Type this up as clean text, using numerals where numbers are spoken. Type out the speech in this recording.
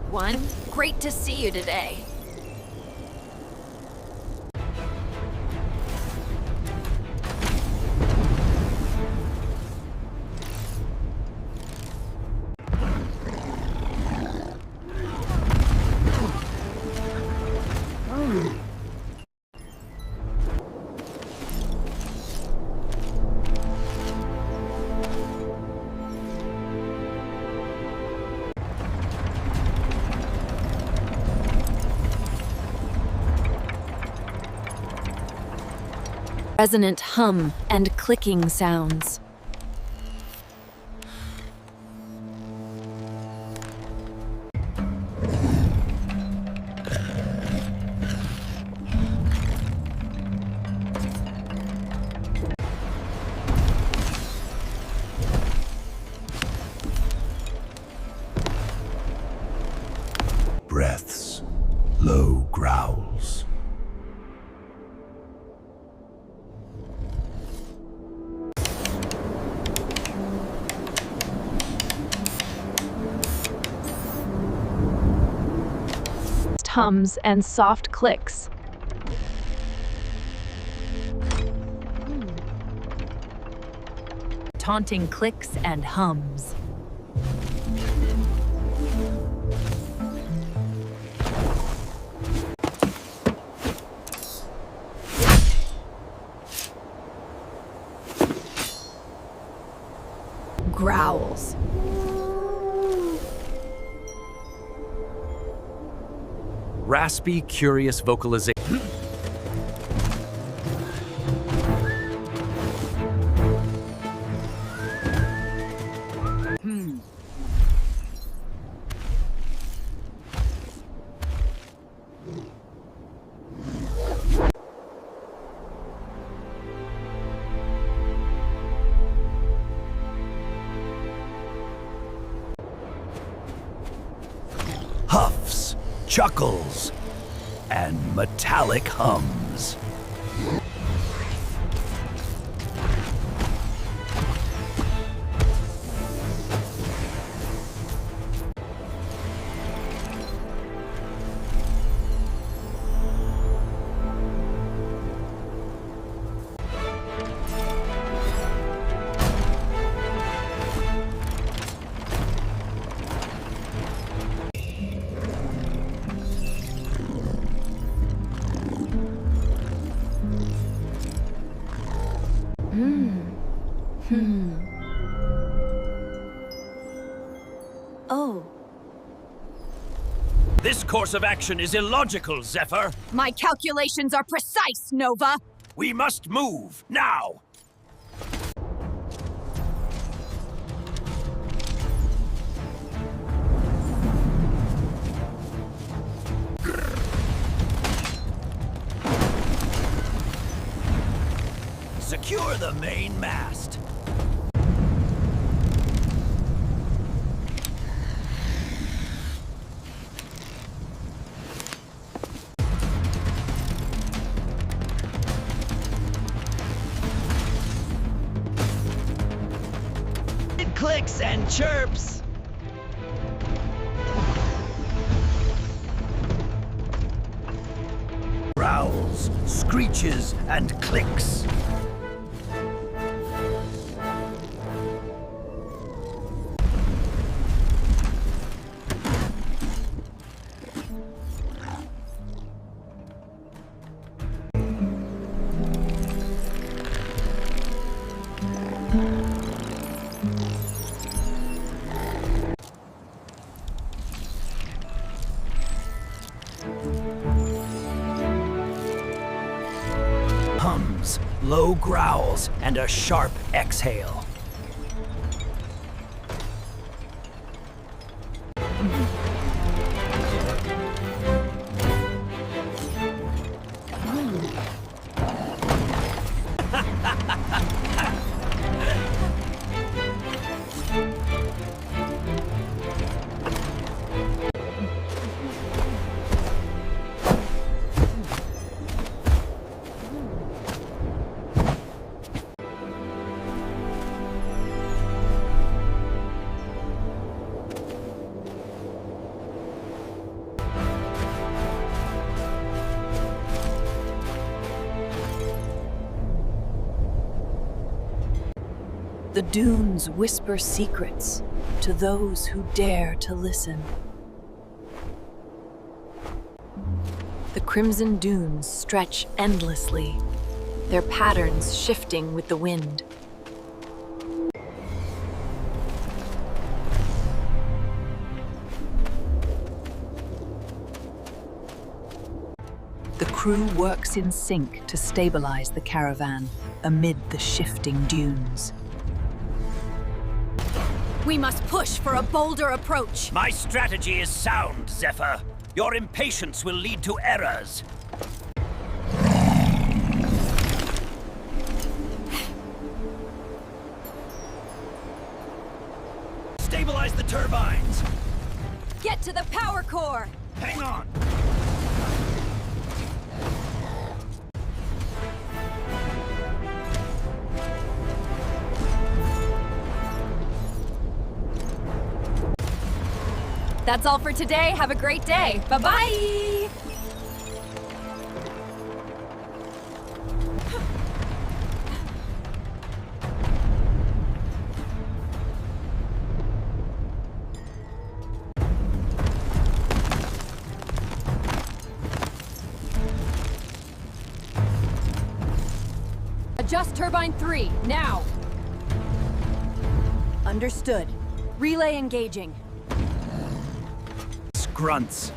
One, great to see you today. Resonant hum and clicking sounds. Breaths, low growls. Hums and soft clicks. Taunting clicks and hums. Growls. Raspy, curious vocalization. Huffs, chuckles, and metallic hums. Oh. This course of action is illogical, Zephyr. My calculations are precise, Nova! We must move, now! Secure the main mast. It clicks and chirps. Growls, screeches, and clicks. Hums, low growls, and a sharp exhale. The dunes whisper secrets to those who dare to listen. The crimson dunes stretch endlessly, their patterns shifting with the wind. The crew works in sync to stabilize the caravan amid the shifting dunes. We must push for a bolder approach. My strategy is sound, Zephyr. Your impatience will lead to errors. Stabilize the turbines. Get to the power core. Hang on. That's all for today. Have a great day. Bye-bye! Adjust turbine 3, now! Understood. Relay engaging. Grunts.